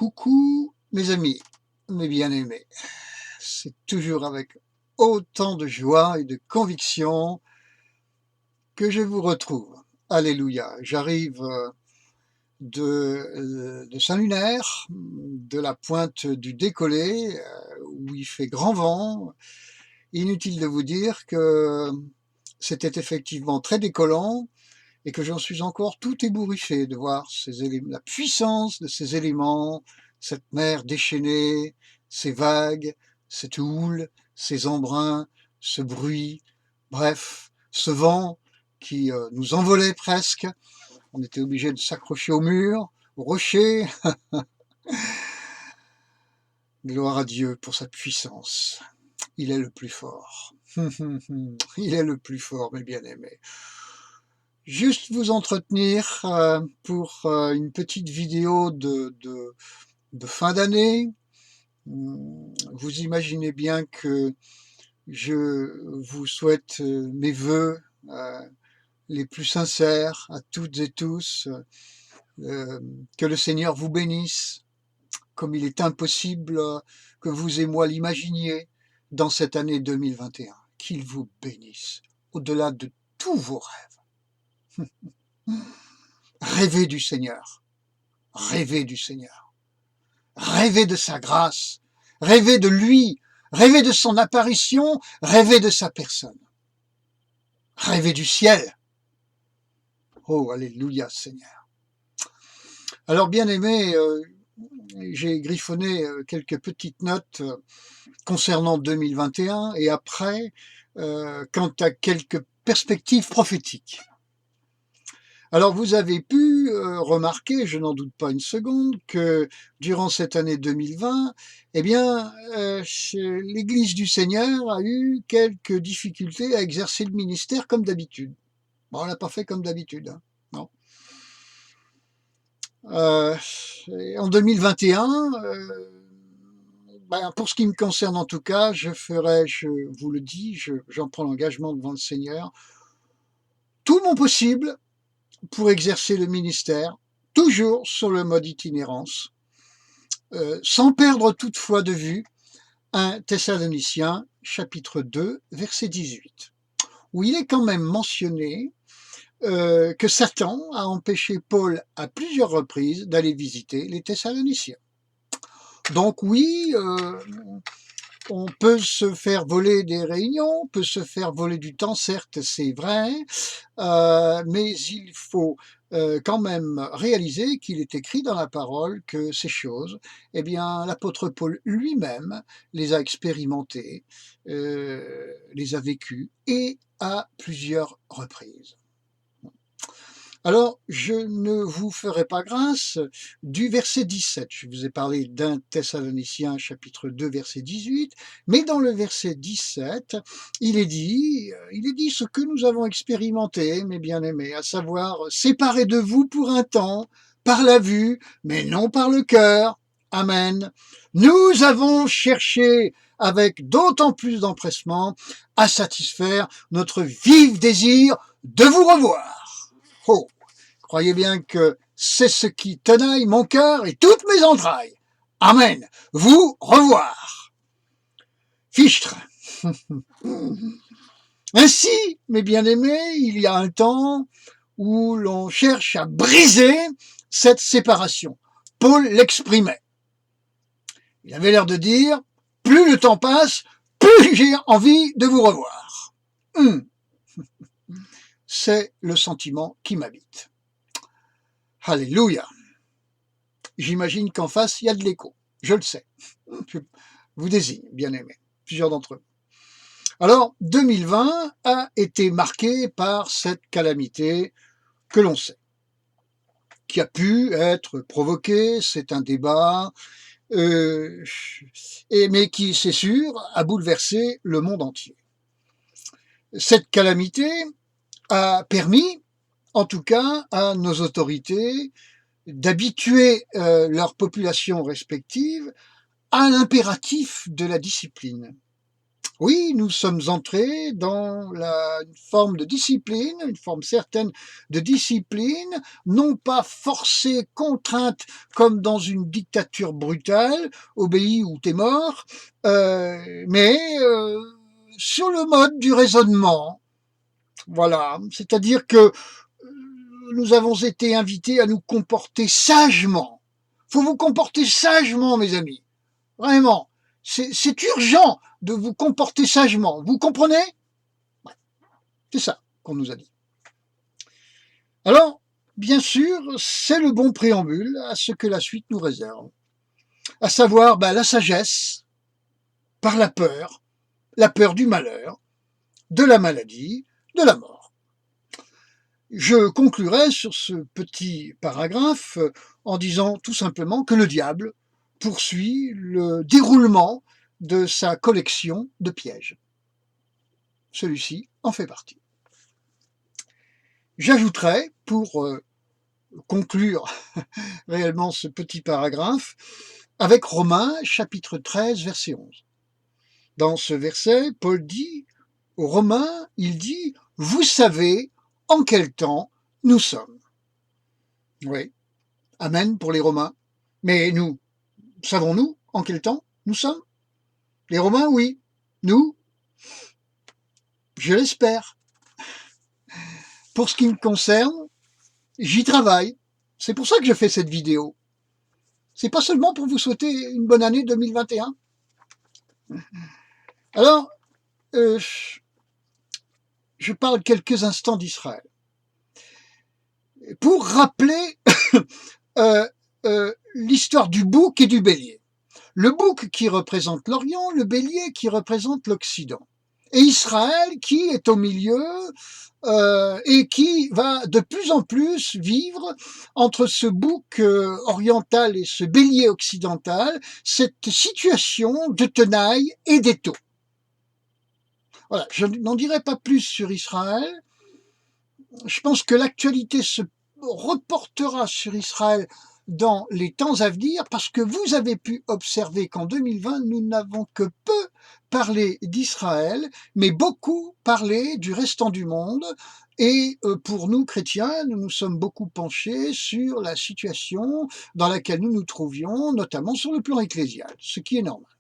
Coucou mes amis, mes bien-aimés. C'est toujours avec autant de joie et de conviction que je vous retrouve. Alléluia. J'arrive de Saint-Lunaire, de la pointe du décollé, où il fait grand vent. Inutile de vous dire que c'était effectivement très décollant et que j'en suis encore tout ébouriffé de voir la puissance de ces éléments, cette mer déchaînée, ces vagues, cette houle, ces embruns, ce bruit, bref, ce vent qui nous envolait presque. On était obligé de s'accrocher au mur, au rocher. Gloire à Dieu pour sa puissance. Il est le plus fort. Il est le plus fort, mes bien-aimés. Juste vous entretenir pour une petite vidéo de fin d'année. Vous imaginez bien que je vous souhaite mes vœux les plus sincères à toutes et tous. Que le Seigneur vous bénisse, comme il est impossible que vous et moi l'imaginiez dans cette année 2021. Qu'il vous bénisse, au-delà de tous vos rêves. Rêvez du Seigneur, rêvez du Seigneur, rêvez de sa grâce, rêvez de lui, rêvez de son apparition, rêvez de sa personne. Rêvez du ciel. Oh, alléluia Seigneur. Alors bien aimé, j'ai griffonné quelques petites notes concernant 2021 et après, quant à quelques perspectives prophétiques. Alors vous avez pu remarquer, je n'en doute pas une seconde, que durant cette année 2020, eh bien, l'Église du Seigneur a eu quelques difficultés à exercer le ministère comme d'habitude. Bon, on l'a pas fait comme d'habitude, hein, non. En 2021, pour ce qui me concerne en tout cas, je vous le dis, j'en prends l'engagement devant le Seigneur, tout mon possible pour exercer le ministère, toujours sur le mode itinérance, sans perdre toutefois de vue 1 Thessaloniciens, chapitre 2, verset 18, où il est quand même mentionné que Satan a empêché Paul à plusieurs reprises d'aller visiter les Thessaloniciens. Donc oui, on peut se faire voler des réunions, on peut se faire voler du temps, certes, c'est vrai, mais il faut quand même réaliser qu'il est écrit dans la parole que ces choses, eh bien, l'apôtre Paul lui-même les a expérimentées, les a vécues, et à plusieurs reprises. Alors, je ne vous ferai pas grâce du verset 17. Je vous ai parlé d'1 Thessaloniciens chapitre 2 verset 18, mais dans le verset 17, il est dit ce que nous avons expérimenté, mes bien-aimés, à savoir séparés de vous pour un temps, par la vue, mais non par le cœur. Amen. Nous avons cherché avec d'autant plus d'empressement à satisfaire notre vif désir de vous revoir. Oh, croyez bien que c'est ce qui tenaille mon cœur et toutes mes entrailles. Amen. Vous revoir. Fichtre. Ainsi, mes bien-aimés, il y a un temps où l'on cherche à briser cette séparation. Paul l'exprimait. Il avait l'air de dire, plus le temps passe, plus j'ai envie de vous revoir. C'est le sentiment qui m'habite. Alléluia. J'imagine qu'en face, il y a de l'écho. Je le sais. Je vous désigne, bien aimé, plusieurs d'entre vous. Alors, 2020 a été marqué par cette calamité que l'on sait, qui a pu être provoquée, c'est un débat, mais qui, c'est sûr, a bouleversé le monde entier. Cette calamité a permis, en tout cas, à nos autorités d'habituer leurs populations respectives à l'impératif de la discipline. Oui, nous sommes entrés dans une forme de discipline, une forme certaine de discipline, non pas forcée, contrainte, comme dans une dictature brutale, obéis ou t'es mort, mais sur le mode du raisonnement. Voilà, c'est-à-dire que nous avons été invités à nous comporter sagement. Faut vous comporter sagement, mes amis. Vraiment. C'est urgent de vous comporter sagement. Vous comprenez? Ouais, c'est ça qu'on nous a dit. Alors, bien sûr, c'est le bon préambule à ce que la suite nous réserve. À savoir la sagesse par la peur du malheur, de la maladie, de la mort. Je conclurai sur ce petit paragraphe en disant tout simplement que le diable poursuit le déroulement de sa collection de pièges. Celui-ci en fait partie. J'ajouterai, pour conclure réellement ce petit paragraphe, avec Romains chapitre 13, verset 11. Dans ce verset, Paul dit aux Romains, il dit « Vous savez en quel temps nous sommes ». Oui, amen pour les Romains. Mais nous, savons-nous en quel temps nous sommes? Les Romains, oui. Nous, je l'espère. Pour ce qui me concerne, j'y travaille. C'est pour ça que je fais cette vidéo. C'est pas seulement pour vous souhaiter une bonne année 2021. Alors, je parle quelques instants d'Israël. Pour rappeler l'histoire du bouc et du bélier. Le bouc qui représente l'Orient, le bélier qui représente l'Occident. Et Israël qui est au milieu et qui va de plus en plus vivre entre ce bouc oriental et ce bélier occidental, cette situation de tenaille et d'étau. Voilà, je n'en dirai pas plus sur Israël. Je pense que l'actualité se reportera sur Israël dans les temps à venir parce que vous avez pu observer qu'en 2020, nous n'avons que peu parlé d'Israël, mais beaucoup parlé du restant du monde. Et pour nous, chrétiens, nous nous sommes beaucoup penchés sur la situation dans laquelle nous nous trouvions, notamment sur le plan ecclésial, ce qui est normal.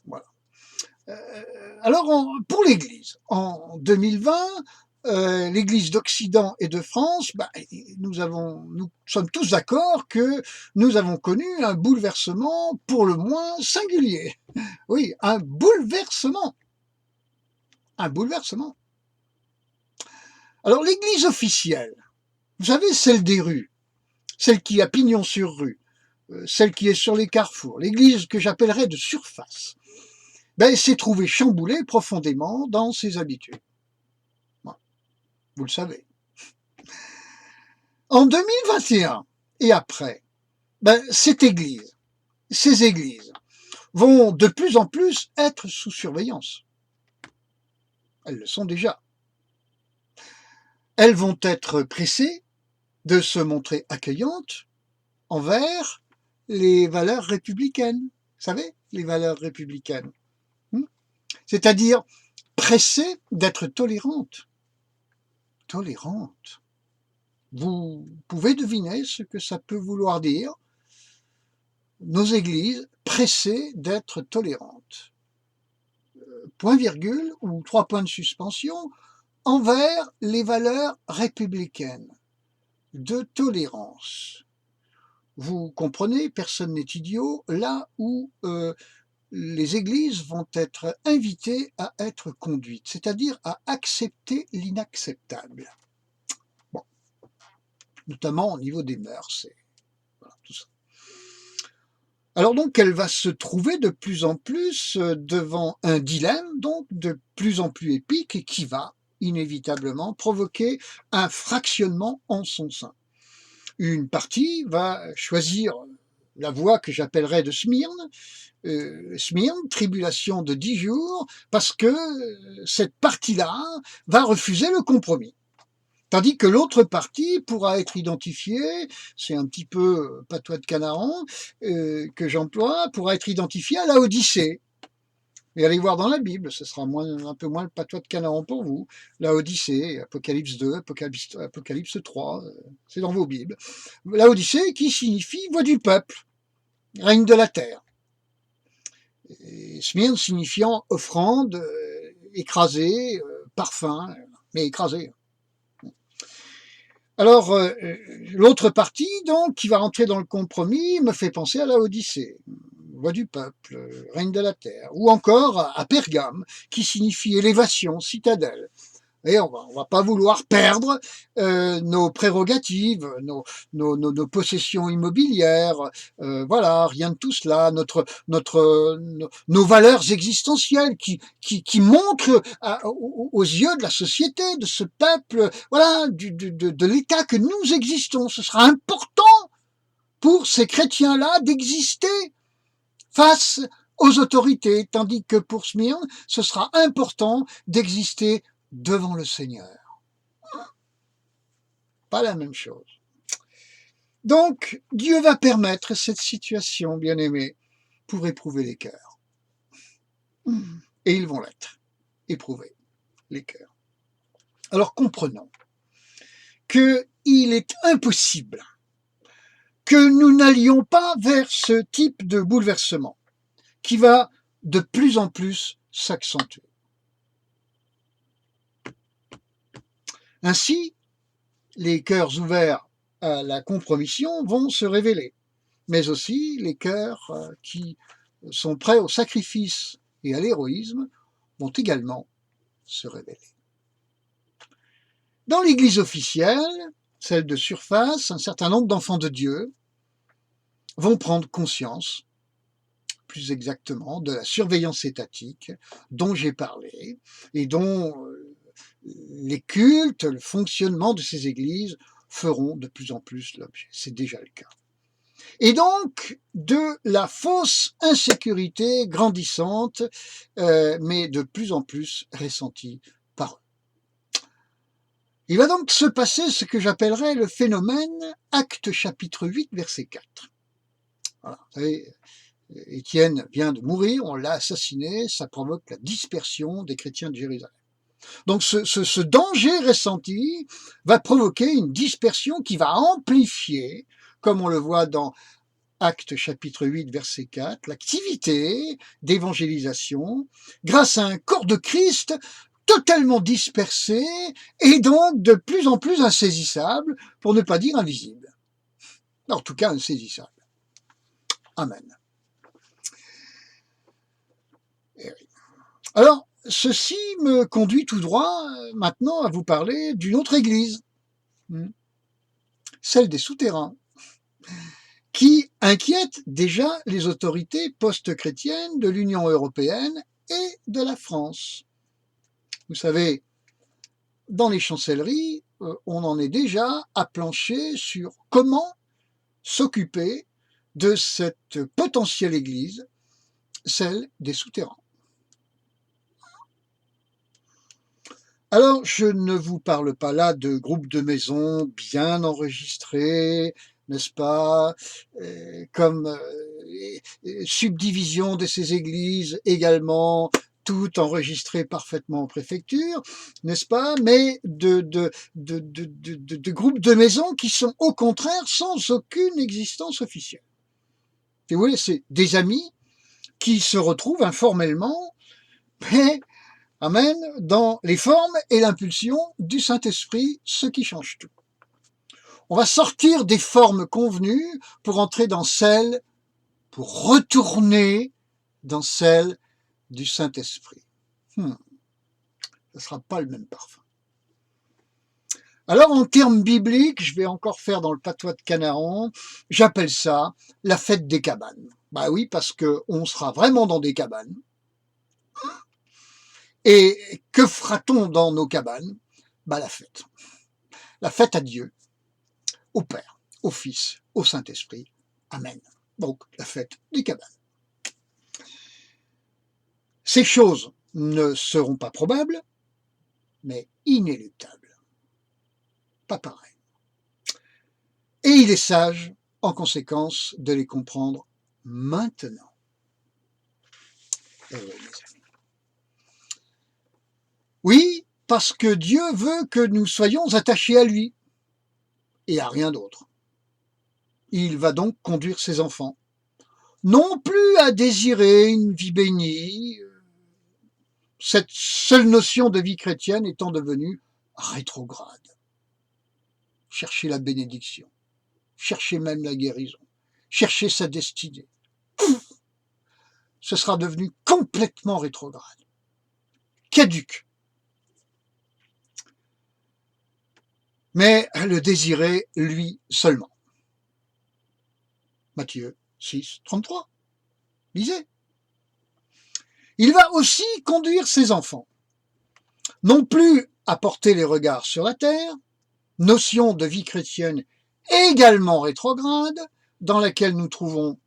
Voilà. Alors, pour l'Église, en 2020, l'Église d'Occident et de France, nous sommes tous d'accord que nous avons connu un bouleversement pour le moins singulier. Oui, un bouleversement. Un bouleversement. Alors, l'Église officielle, vous savez, celle des rues, celle qui a pignon sur rue, celle qui est sur les carrefours, l'Église que j'appellerais de surface, s'est trouvée chamboulée profondément dans ses habitudes. Vous le savez. En 2021 et après, ces églises vont de plus en plus être sous surveillance. Elles le sont déjà. Elles vont être pressées de se montrer accueillantes envers les valeurs républicaines. Vous savez, les valeurs républicaines. C'est-à-dire pressées d'être tolérantes. Tolérantes. Vous pouvez deviner ce que ça peut vouloir dire. Nos églises pressées d'être tolérantes. Point virgule ou 3 points de suspension envers les valeurs républicaines de tolérance. Vous comprenez, personne n'est idiot, là où les églises vont être invitées à être conduites, c'est-à-dire à accepter l'inacceptable. Bon, notamment au niveau des mœurs, voilà, tout ça. Alors donc, elle va se trouver de plus en plus devant un dilemme, donc de plus en plus épique, et qui va inévitablement provoquer un fractionnement en son sein. Une partie va choisir la voie que j'appellerais de Smyrne, tribulation de 10 jours, parce que cette partie-là va refuser le compromis. Tandis que l'autre partie pourra être identifiée, c'est un petit peu patois de canaran que j'emploie, pourra être identifiée à la Odyssée. Et allez voir dans la Bible, ce sera un peu moins le patois de Canaan pour vous. La Odyssée, Apocalypse 2, Apocalypse 3, c'est dans vos Bibles. La Odyssée qui signifie voix du peuple, règne de la terre. Et Smyrne signifiant offrande, écrasée, parfum, mais écrasé. Alors, l'autre partie, donc, qui va rentrer dans le compromis, me fait penser à la Odyssée, voix du peuple, règne de la terre, ou encore à Pergame, qui signifie élévation, citadelle. Et on va pas vouloir perdre nos prérogatives, nos possessions immobilières, voilà, rien de tout cela, nos valeurs existentielles qui montrent aux yeux de la société, de ce peuple, voilà, de l'État que nous existons. Ce sera important pour ces chrétiens-là d'exister face aux autorités, tandis que pour Smyrne, ce sera important d'exister devant le Seigneur. Pas la même chose. Donc, Dieu va permettre cette situation, bien-aimés, pour éprouver les cœurs. Et ils vont l'être, éprouver les cœurs. Alors comprenons qu'il est impossible que nous n'allions pas vers ce type de bouleversement qui va de plus en plus s'accentuer. Ainsi, les cœurs ouverts à la compromission vont se révéler, mais aussi les cœurs qui sont prêts au sacrifice et à l'héroïsme vont également se révéler. Dans l'Église officielle, celle de surface, un certain nombre d'enfants de Dieu vont prendre conscience, plus exactement, de la surveillance étatique dont j'ai parlé et dont les cultes, le fonctionnement de ces églises feront de plus en plus l'objet. C'est déjà le cas. Et donc, de la fausse insécurité grandissante, mais de plus en plus ressentie par eux. Il va donc se passer ce que j'appellerais le phénomène Actes chapitre 8, verset 4. Voilà, vous savez, Étienne vient de mourir, on l'a assassiné, ça provoque la dispersion des chrétiens de Jérusalem. Donc ce danger ressenti va provoquer une dispersion qui va amplifier, comme on le voit dans Actes chapitre 8, verset 4, l'activité d'évangélisation grâce à un corps de Christ totalement dispersé et donc de plus en plus insaisissable, pour ne pas dire invisible. En tout cas, insaisissable. Amen. Alors, ceci me conduit tout droit maintenant à vous parler d'une autre église, celle des souterrains, qui inquiète déjà les autorités post-chrétiennes de l'Union européenne et de la France. Vous savez, dans les chancelleries, on en est déjà à plancher sur comment s'occuper de cette potentielle église, celle des souterrains. Alors, je ne vous parle pas là de groupes de maisons bien enregistrés, n'est-ce pas, comme subdivision de ces églises également, tout enregistré parfaitement en préfecture, n'est-ce pas, mais de groupes de maisons qui sont au contraire sans aucune existence officielle. Et vous voyez, c'est des amis qui se retrouvent informellement, mais amen, dans les formes et l'impulsion du Saint-Esprit, ce qui change tout. On va sortir des formes convenues pour entrer dans celles, pour retourner dans celles du Saint-Esprit. Ce ne sera pas le même parfum. Alors, en termes bibliques, je vais encore faire dans le patois de Canaan, j'appelle ça la fête des cabanes. Bah oui, parce qu'on sera vraiment dans des cabanes. Et que fera-t-on dans nos cabanes? Bah la fête. La fête à Dieu, au Père, au Fils, au Saint-Esprit. Amen. Donc, la fête des cabanes. Ces choses ne seront pas probables, mais inéluctables. Pas pareil. Et il est sage, en conséquence, de les comprendre maintenant. Et oui, mes amis. Oui, parce que Dieu veut que nous soyons attachés à lui et à rien d'autre. Il va donc conduire ses enfants, non plus à désirer une vie bénie, cette seule notion de vie chrétienne étant devenue rétrograde. Chercher la bénédiction, chercher même la guérison, chercher sa destinée. Ce sera devenu complètement rétrograde, caduque. Mais le désirer, lui seulement. Matthieu 6, 33. Lisez. Il va aussi conduire ses enfants, non plus à porter les regards sur la terre, notion de vie chrétienne également rétrograde, dans laquelle nous trouvons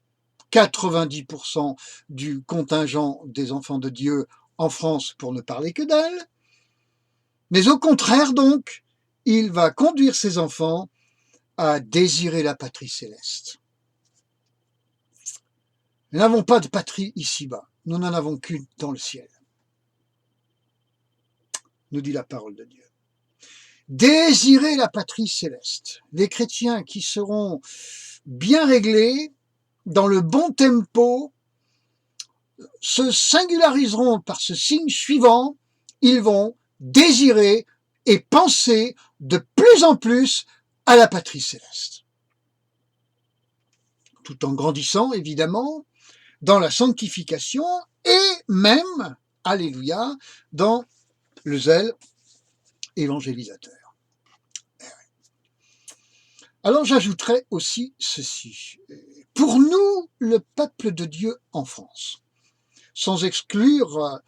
90% du contingent des enfants de Dieu en France, pour ne parler que d'elle, mais au contraire donc, il va conduire ses enfants à désirer la patrie céleste. Nous n'avons pas de patrie ici-bas, nous n'en avons qu'une dans le ciel, nous dit la parole de Dieu. Désirer la patrie céleste. Les chrétiens qui seront bien réglés, dans le bon tempo, se singulariseront par ce signe suivant, ils vont désirer et penser de plus en plus à la patrie céleste. Tout en grandissant, évidemment, dans la sanctification et même, alléluia, dans le zèle évangélisateur. Alors j'ajouterai aussi ceci. Pour nous, le peuple de Dieu en France, sans exclure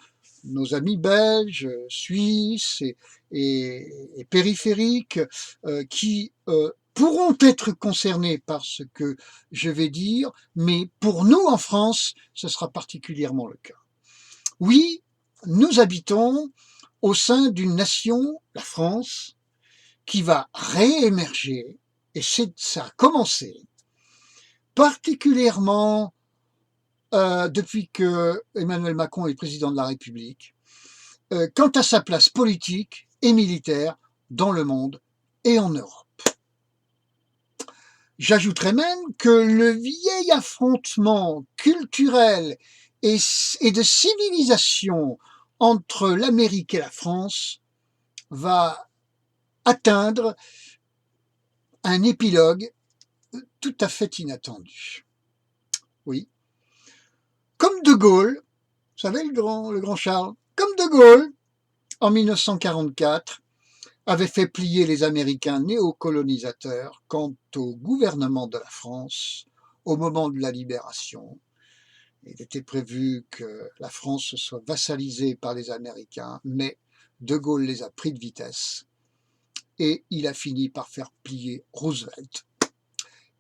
nos amis belges, suisses et périphériques qui pourront être concernés par ce que je vais dire, mais pour nous en France, ce sera particulièrement le cas. Oui, nous habitons au sein d'une nation, la France, qui va réémerger, et ça a commencé, particulièrement depuis que Emmanuel Macron est président de la République, quant à sa place politique et militaire dans le monde et en Europe. J'ajouterais même que le vieil affrontement culturel et de civilisation entre l'Amérique et la France va atteindre un épilogue tout à fait inattendu. Oui. Comme De Gaulle, vous savez le grand Charles, comme De Gaulle, en 1944, avait fait plier les Américains néocolonisateurs quant au gouvernement de la France au moment de la libération. Il était prévu que la France soit vassalisée par les Américains, mais De Gaulle les a pris de vitesse et il a fini par faire plier Roosevelt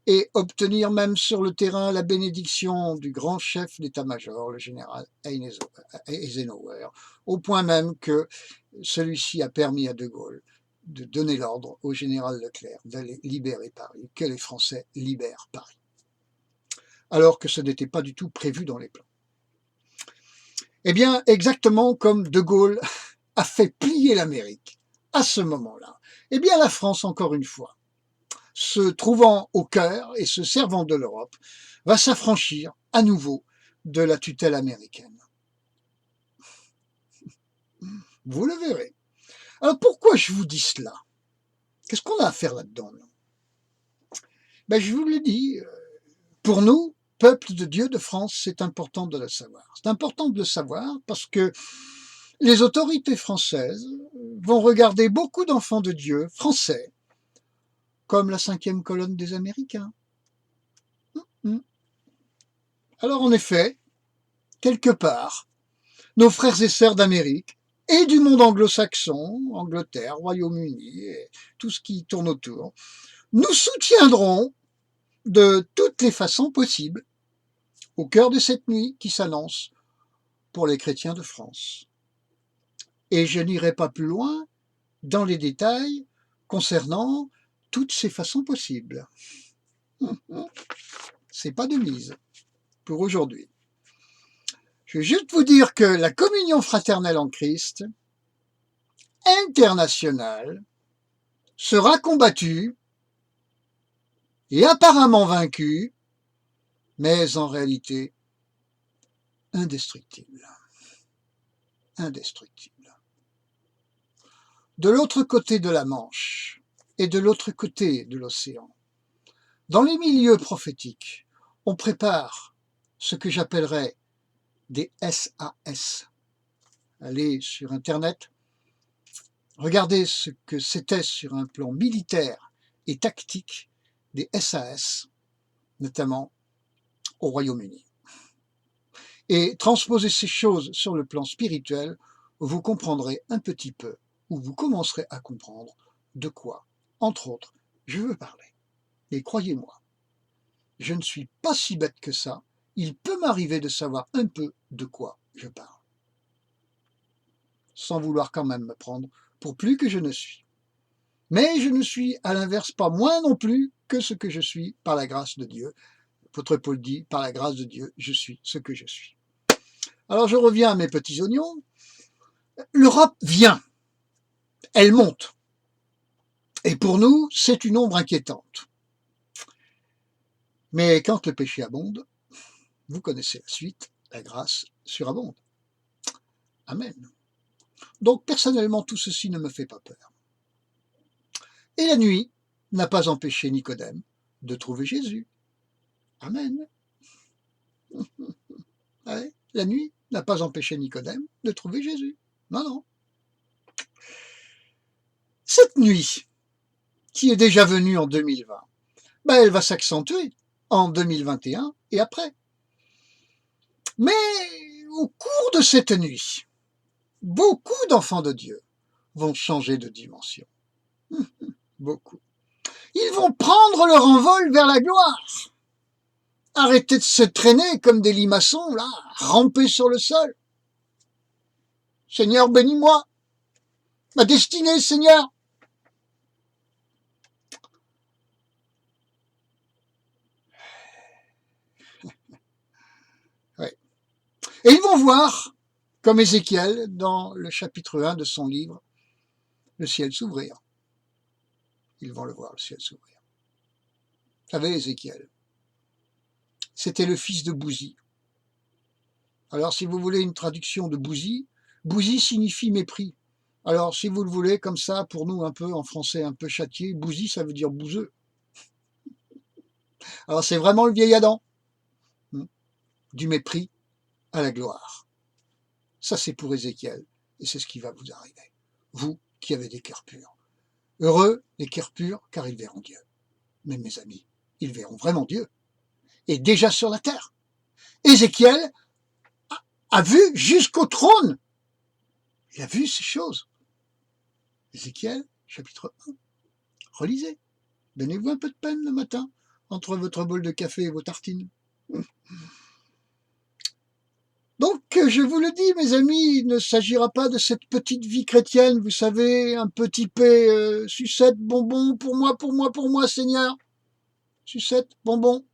et obtenir même sur le terrain la bénédiction du grand chef d'état-major, le général Eisenhower, au point même que celui-ci a permis à De Gaulle de donner l'ordre au général Leclerc d'aller libérer Paris, que les Français libèrent Paris, alors que ce n'était pas du tout prévu dans les plans. Eh bien, exactement comme De Gaulle a fait plier l'Amérique à ce moment-là, eh bien la France, encore une fois, se trouvant au cœur et se servant de l'Europe, va s'affranchir à nouveau de la tutelle américaine. Vous le verrez. Alors pourquoi je vous dis cela? Qu'est-ce qu'on a à faire là-dedans? Ben, je vous l'ai dit, pour nous, peuple de Dieu de France, c'est important de le savoir. C'est important de le savoir parce que les autorités françaises vont regarder beaucoup d'enfants de Dieu français comme la 5e colonne des Américains. Alors en effet, quelque part, nos frères et sœurs d'Amérique et du monde anglo-saxon, Angleterre, Royaume-Uni et tout ce qui tourne autour, nous soutiendrons de toutes les façons possibles au cœur de cette nuit qui s'annonce pour les chrétiens de France. Et je n'irai pas plus loin dans les détails concernant toutes ces façons possibles. C'est pas de mise pour aujourd'hui. Je vais juste vous dire que la communion fraternelle en Christ international sera combattu et apparemment vaincu, mais en réalité indestructible. Indestructible. De l'autre côté de la Manche et de l'autre côté de l'océan, dans les milieux prophétiques, on prépare ce que j'appellerais des SAS. Allez sur Internet, regardez ce que c'était sur un plan militaire et tactique des SAS, notamment au Royaume-Uni. Et transposez ces choses sur le plan spirituel, vous comprendrez un petit peu, ou vous commencerez à comprendre de quoi, entre autres, je veux parler. Et croyez-moi, je ne suis pas si bête que ça, il peut m'arriver de savoir un peu de quoi je parle. Sans vouloir quand même me prendre pour plus que je ne suis. Mais je ne suis à l'inverse pas moins non plus que ce que je suis par la grâce de Dieu. L'apôtre Paul dit, par la grâce de Dieu, je suis ce que je suis. Alors je reviens à mes petits oignons. L'Europe vient, elle monte. Et pour nous, c'est une ombre inquiétante. Mais quand le péché abonde, vous connaissez la suite, la grâce surabonde. Amen. Donc personnellement, tout ceci ne me fait pas peur. Et la nuit n'a pas empêché Nicodème de trouver Jésus. Amen. Ouais, la nuit n'a pas empêché Nicodème de trouver Jésus. Non, non. Cette nuit, qui est déjà venue en 2020, ben elle va s'accentuer en 2021 et après. Mais au cours de cette nuit, beaucoup d'enfants de Dieu vont changer de dimension. Beaucoup. Ils vont prendre leur envol vers la gloire. Arrêtez de se traîner comme des limaçons, là, ramper sur le sol. Seigneur, bénis-moi. Ma destinée, Seigneur. Ouais. Et ils vont voir, comme Ézéchiel, dans le chapitre 1 de son livre, le ciel s'ouvrir. Ils vont le voir, le ciel s'ouvrir. Vous savez, Ézéchiel, c'était le fils de Bouzi. Alors, si vous voulez une traduction de Bouzi, Bouzi signifie mépris. Alors, si vous le voulez, comme ça, pour nous, un peu, en français, un peu châtié, Bouzi, ça veut dire bouseux. Alors, c'est vraiment le vieil Adam. Du mépris à la gloire. Ça, c'est pour Ézéchiel, et c'est ce qui va vous arriver. Vous qui avez des cœurs purs. Heureux les cœurs purs, car ils verront Dieu. Mais mes amis, ils verront vraiment Dieu. Et déjà sur la terre. Ézéchiel a vu jusqu'au trône. Il a vu ces choses. Ézéchiel, chapitre 1. Relisez. Donnez-vous un peu de peine le matin, entre votre bol de café et vos tartines. Donc, je vous le dis, mes amis, il ne s'agira pas de cette petite vie chrétienne, vous savez, un petit peu sucette, bonbon, pour moi, Seigneur. Sucette, bonbon.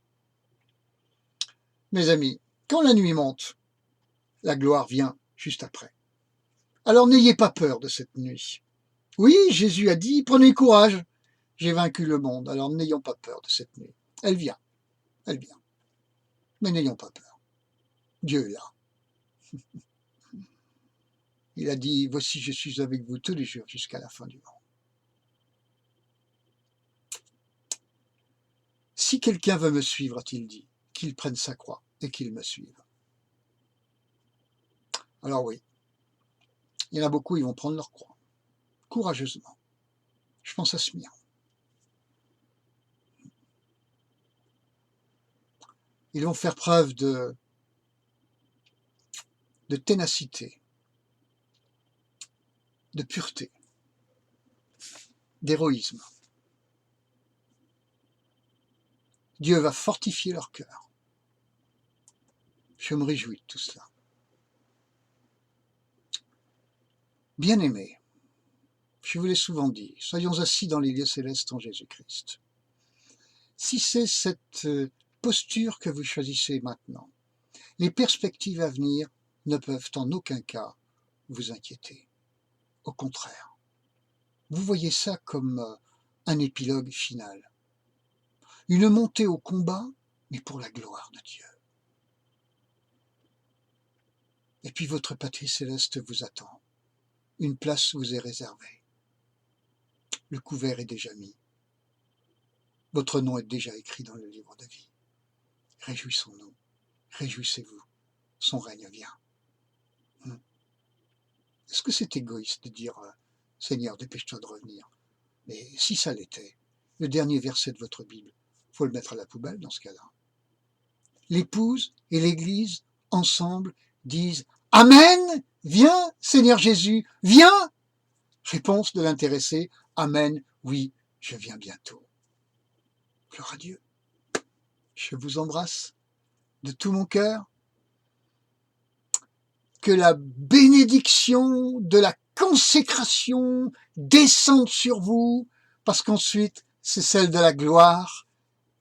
Mes amis, quand la nuit monte, la gloire vient juste après. Alors n'ayez pas peur de cette nuit. Oui, Jésus a dit, prenez courage, j'ai vaincu le monde, alors n'ayons pas peur de cette nuit. Elle vient, mais n'ayons pas peur. Dieu est là. Il a dit, voici je suis avec vous tous les jours jusqu'à la fin du monde. Si quelqu'un veut me suivre, a-t-il dit, qu'il prenne sa croix et qu'il me suive. Alors oui, il y en a beaucoup, ils vont prendre leur croix, courageusement. Je pense à Smyrne. Ils vont faire preuve de ténacité, de pureté, d'héroïsme. Dieu va fortifier leur cœur. Je me réjouis de tout cela. Bien-aimés, je vous l'ai souvent dit, soyons assis dans les lieux célestes en Jésus-Christ. Si c'est cette posture que vous choisissez maintenant, les perspectives à venir ne peuvent en aucun cas vous inquiéter. Au contraire, vous voyez ça comme un épilogue final. Une montée au combat, mais pour la gloire de Dieu. Et puis votre patrie céleste vous attend. Une place vous est réservée. Le couvert est déjà mis. Votre nom est déjà écrit dans le livre de vie. Réjouissons-nous. Réjouissez-vous. Son règne vient. Est-ce que c'est égoïste de dire « Seigneur, dépêche-toi de revenir » Mais si ça l'était, le dernier verset de votre Bible, faut le mettre à la poubelle dans ce cas-là. L'épouse et l'Église, ensemble, disent « Amen, viens, Seigneur Jésus, viens !» Réponse de l'intéressé « Amen, oui, je viens bientôt. » Gloire à Dieu. Je vous embrasse de tout mon cœur. Que la bénédiction de la consécration descende sur vous, parce qu'ensuite, c'est celle de la gloire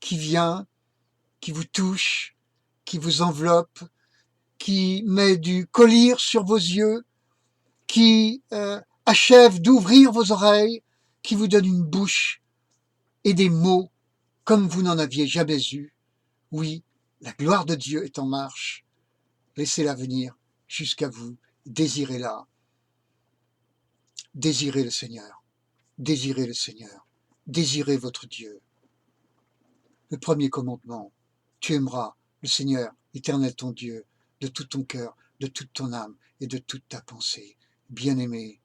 qui vient, qui vous touche, qui vous enveloppe, qui met du collyre sur vos yeux, qui achève d'ouvrir vos oreilles, qui vous donne une bouche et des mots comme vous n'en aviez jamais eu. Oui, la gloire de Dieu est en marche. Laissez-la venir jusqu'à vous. Désirez-la. Désirez le Seigneur. Désirez le Seigneur. Désirez votre Dieu. Le premier commandement, tu aimeras le Seigneur, l'Éternel ton Dieu, de tout ton cœur, de toute ton âme et de toute ta pensée. Bien-aimé,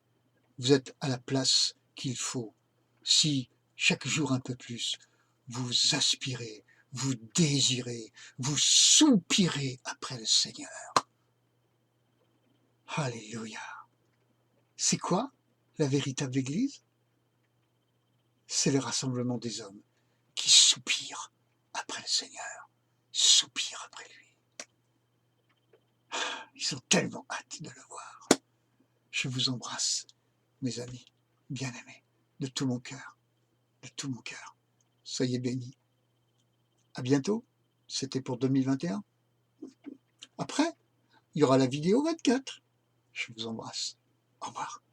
vous êtes à la place qu'il faut. Si, chaque jour un peu plus, vous aspirez, vous désirez, vous soupirez après le Seigneur. Alléluia. C'est quoi la véritable Église? C'est le rassemblement des hommes qui soupirent après le Seigneur, soupirent après lui. Ils ont tellement hâte de le voir. Je vous embrasse, mes amis bien-aimés, de tout mon cœur, de tout mon cœur. Soyez bénis. À bientôt. C'était pour 2021. Après, il y aura la vidéo 24. Je vous embrasse. Au revoir.